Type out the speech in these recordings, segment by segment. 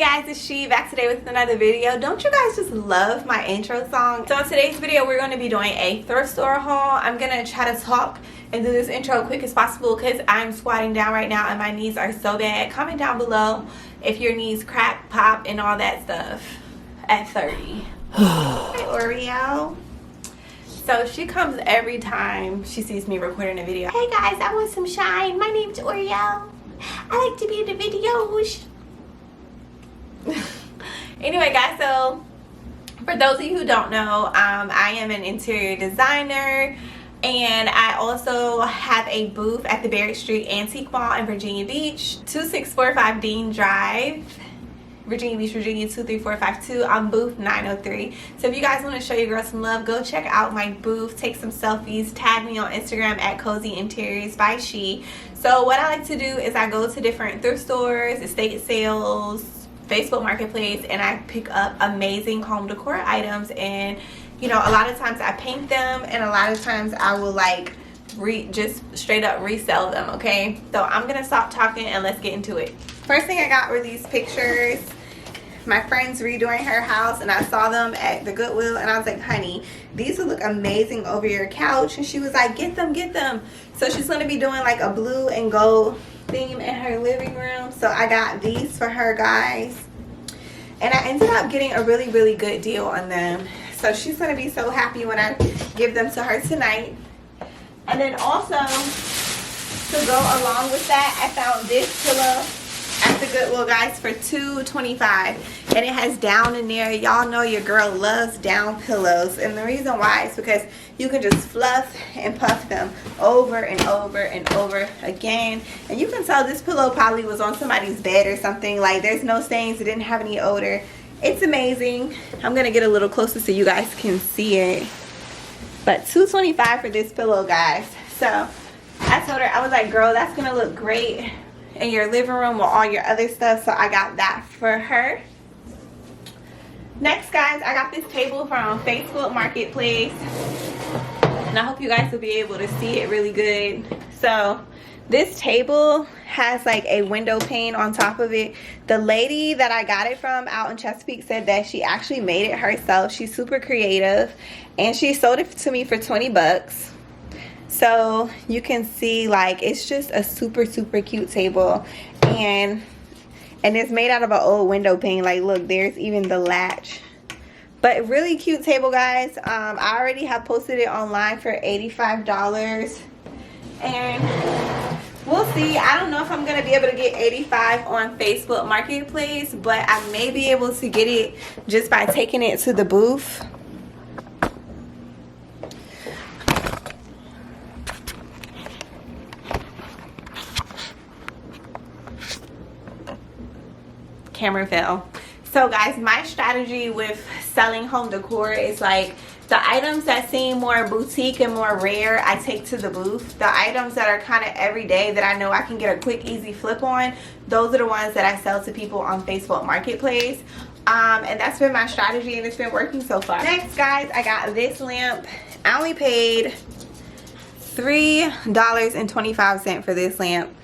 guys, it's She back today with another video. Don't you guys just love my intro song? So in today's video we're going to be doing a thrift store haul. I'm gonna try to talk and do this intro quick as possible because I'm squatting down right now and my knees are so bad. Comment down below if your knees crack, pop, and all that stuff at 30. Hi Oreo. So she comes every time she sees me recording a video. Hey guys, I want some shine. My name's Oreo. I like to be in the videos. Anyway guys, so for those of you who don't know, I am an interior designer and I also have a booth at the Barrett Street Antique Mall in Virginia Beach, 2645 Dean Drive, Virginia Beach, Virginia 23452 on booth 903. So if you guys want to show your girl some love, go check out my booth, take some selfies, tag me on Instagram at cozyinteriorsbyxi. So what I like to do is I go to different thrift stores, estate sales, Facebook Marketplace, and I pick up amazing home decor items. And you know, a lot of times I paint them and a lot of times I will like just straight up resell them. Okay, so I'm gonna stop talking and let's get into it. First thing I got were these pictures. My friend's redoing her house and I saw them at the Goodwill and I was like, honey, these would look amazing over your couch. And she was like, get them, get them. So she's going to be doing like a blue and gold theme in her living room. So I got these for her, guys. And I ended up getting a really, really good deal on them. So she's going to be so happy when I give them to her tonight. And then also, to go along with that, I found this pillow at the Goodwill, guys, for $2.25, and it has down in there. Y'all know your girl loves down pillows, and the reason why is because you can just fluff and puff them over and over and over again. And you can tell this pillow probably was on somebody's bed or something. Like, there's no stains, it didn't have any odor. It's amazing. I'm gonna get a little closer so you guys can see it. But $2.25 for this pillow, guys. So I told her, I was like, girl, that's gonna look great in your living room with all your other stuff. So I got that for her. Next, guys, I got this table from Facebook Marketplace, and I hope you guys will be able to see it really good. So this table has like a window pane on top of it. The lady that I got it from out in Chesapeake said that she actually made it herself. She's super creative and she sold it to me for 20 bucks. So you can see, like, it's just a super cute table, and it's made out of an old window pane. Like, look, there's even the latch. But really cute table, guys. I already have posted it online for $85, and we'll see. I don't know if I'm gonna be able to get $85 on Facebook Marketplace, but I may be able to get it just by taking it to the booth. Camera fell. So guys, my strategy with selling home decor is like the items that seem more boutique and more rare, I take to the booth. The items that are kind of everyday that I know I can get a quick easy flip on, those are the ones that I sell to people on Facebook Marketplace. And that's been my strategy and it's been working so far. Next, guys, I got this lamp. I only paid $3.25 for this lamp.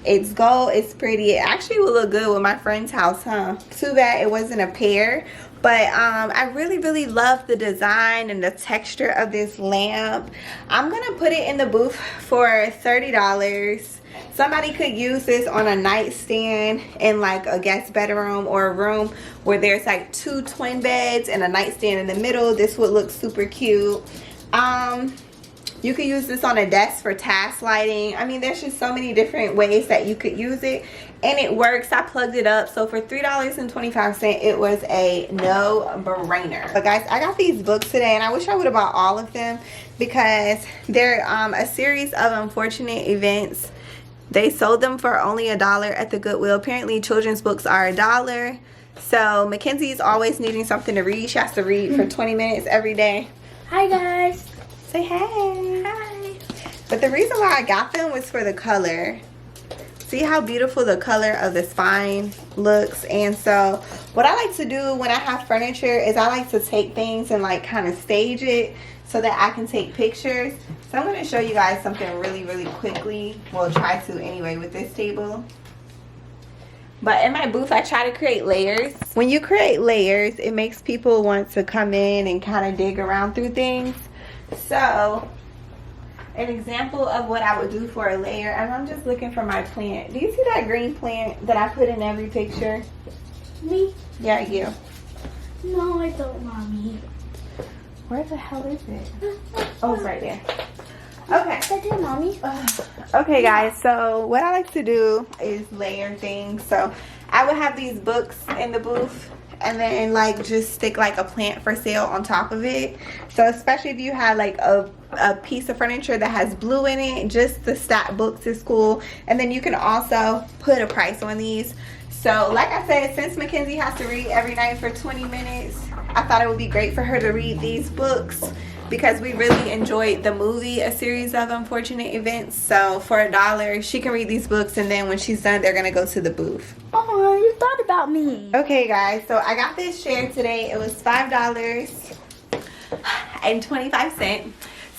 It's gold, it's pretty. It actually will look good with my friend's house, huh? Too bad it wasn't a pair. But I really love the design and the texture of this lamp. I'm gonna put it in the booth for $30. Somebody could use this on a nightstand in like a guest bedroom or a room where there's like 2 twin beds and a nightstand in the middle. This would look super cute. You could use this on a desk for task lighting. I mean, there's just so many different ways that you could use it, and it works. I plugged it up, so for $3.25 it was a no-brainer. But guys, I got these books today and I wish I would have bought all of them because they're a series of unfortunate events. They sold them for only $1 at the Goodwill. Apparently children's books are $1. So Mackenzie's always needing something to read. She has to read for 20 minutes every day. Hi guys. Say hey. Hi. But the reason why I got them was for the color. See how beautiful the color of the spine looks? And so what I like to do when I have furniture is I like to take things and like kind of stage it so that I can take pictures. So I'm going to show you guys something really quickly. Well, try to anyway with this table. But in my booth, I try to create layers. When you create layers, it makes people want to come in and kind of dig around through things. So, an example of what I would do for a layer, and I'm just looking for my plant. Do you see that green plant that I put in every picture? Me? Yeah, you. No, I don't, Mommy. Where the hell is it? Oh, it's right there. Okay. Right there, Mommy. Okay, guys, so what I like to do is layer things. So I would have these books in the booth and then like just stick like a plant for sale on top of it. So especially if you have like a piece of furniture that has blue in it, just the stack books is cool. And then you can also put a price on these. So like I said, since Mackenzie has to read every night for 20 minutes, I thought it would be great for her to read these books because we really enjoyed the movie, A Series of Unfortunate Events. So for $1, she can read these books, and then when she's done, they're gonna go to the booth. Oh, you thought about me. Okay, guys, so I got this chair today. It was $5.25.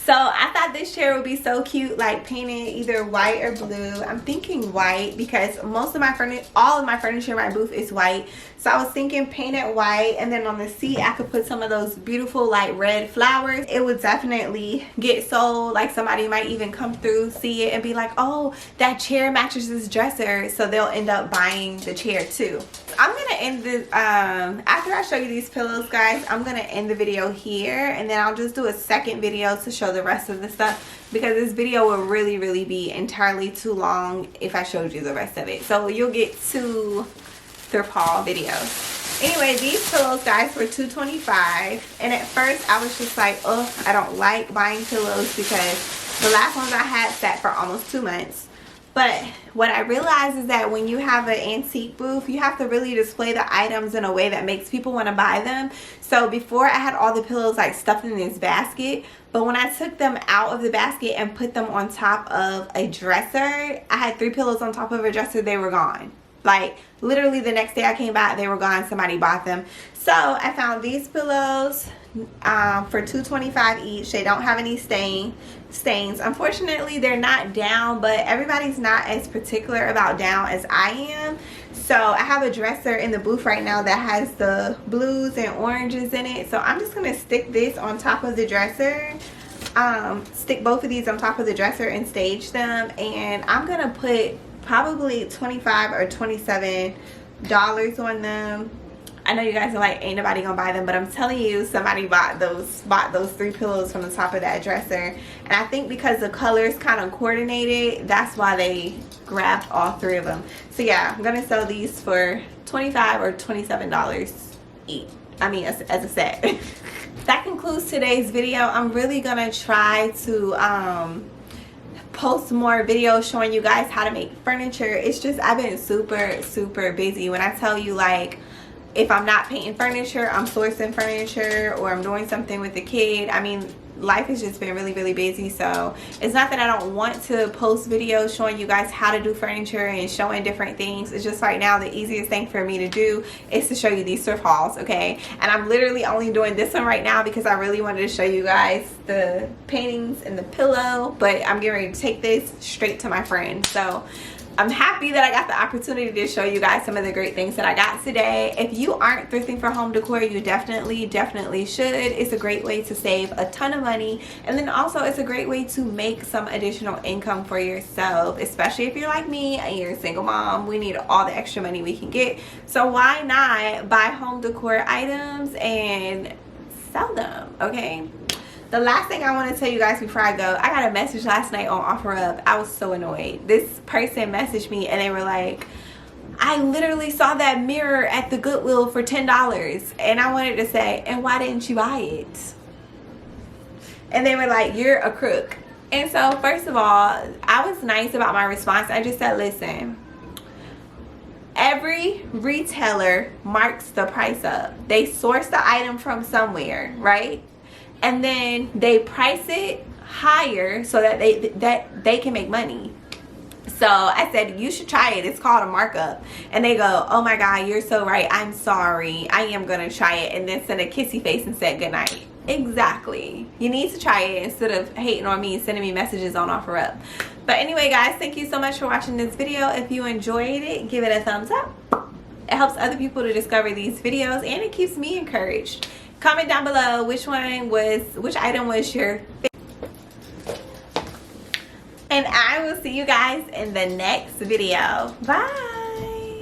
So I thought this chair would be so cute, like painted either white or blue. I'm thinking white because most of my furniture, all of my furniture in my booth is white. So I was thinking painted white, and then on the seat I could put some of those beautiful like red flowers. It would definitely get sold. Like somebody might even come through, see it, and be like, oh, that chair matches this dresser. So they'll end up buying the chair too. I'm gonna end this after I show you these pillows, guys. I'm gonna end the video here, and then I'll just do a second video to show the rest of the stuff, because this video will really be entirely too long if I showed you the rest of it. So you'll get 2 thrift haul videos. Anyway, these pillows, guys, were $2.25, and at first I was just like, oh, I don't like buying pillows because the last ones I had sat for almost 2 months. But what I realized is that when you have an antique booth, you have to really display the items in a way that makes people want to buy them. So before, I had all the pillows like stuffed in this basket, but when I took them out of the basket and put them on top of a dresser, I had 3 pillows on top of a dresser. They were gone. Like literally the next day I came back, they were gone. Somebody bought them. So I found these pillows for $2.25 each. They don't have any stains. Unfortunately, they're not down, but everybody's not as particular about down as I am. So I have a dresser in the booth right now that has the blues and oranges in it. So I'm just gonna stick this on top of the dresser. Stick both of these on top of the dresser and stage them, and I'm gonna put probably $25 or $27 on them. I know you guys are like, ain't nobody gonna buy them, but I'm telling you, somebody bought those 3 pillows from the top of that dresser. And I think because the colors kind of coordinated, that's why they grabbed all 3 of them. So yeah, I'm gonna sell these for $25 or $27 each. I mean, as a set. That concludes today's video. I'm really gonna try to post more videos showing you guys how to make furniture. It's just I've been super busy. When I tell you, like, if I'm not painting furniture, I'm sourcing furniture, or I'm doing something with the kid. I mean, life has just been really busy. So it's not that I don't want to post videos showing you guys how to do furniture and showing different things. It's just right now the easiest thing for me to do is to show you these thrift hauls, okay? And I'm literally only doing this one right now because I really wanted to show you guys the paintings and the pillow, but I'm getting ready to take this straight to my friend. So I'm happy that I got the opportunity to show you guys some of the great things that I got today. If you aren't thrifting for home decor, you definitely should. It's a great way to save a ton of money, and then also it's a great way to make some additional income for yourself, especially if you're like me and you're a single mom. We need all the extra money we can get, so why not buy home decor items and sell them, okay? The last thing I want to tell you guys before I go, I got a message last night on OfferUp. I was so annoyed. This person messaged me and they were like, I literally saw that mirror at the Goodwill for $10. And I wanted to say, and why didn't you buy it? And they were like, you're a crook. And so first of all, I was nice about my response. I just said, listen, every retailer marks the price up. They source the item from somewhere, right? And then they price it higher so that they can make money. So I said, you should try it. It's called a markup. And they go, oh my God, you're so right. I'm sorry. I am going to try it. And then send a kissy face and said good night. Exactly. You need to try it instead of hating on me and sending me messages on OfferUp. But anyway, guys, thank you so much for watching this video. If you enjoyed it, give it a thumbs up. It helps other people to discover these videos, and it keeps me encouraged. Comment down below which item was your favorite. And I will see you guys in the next video. Bye.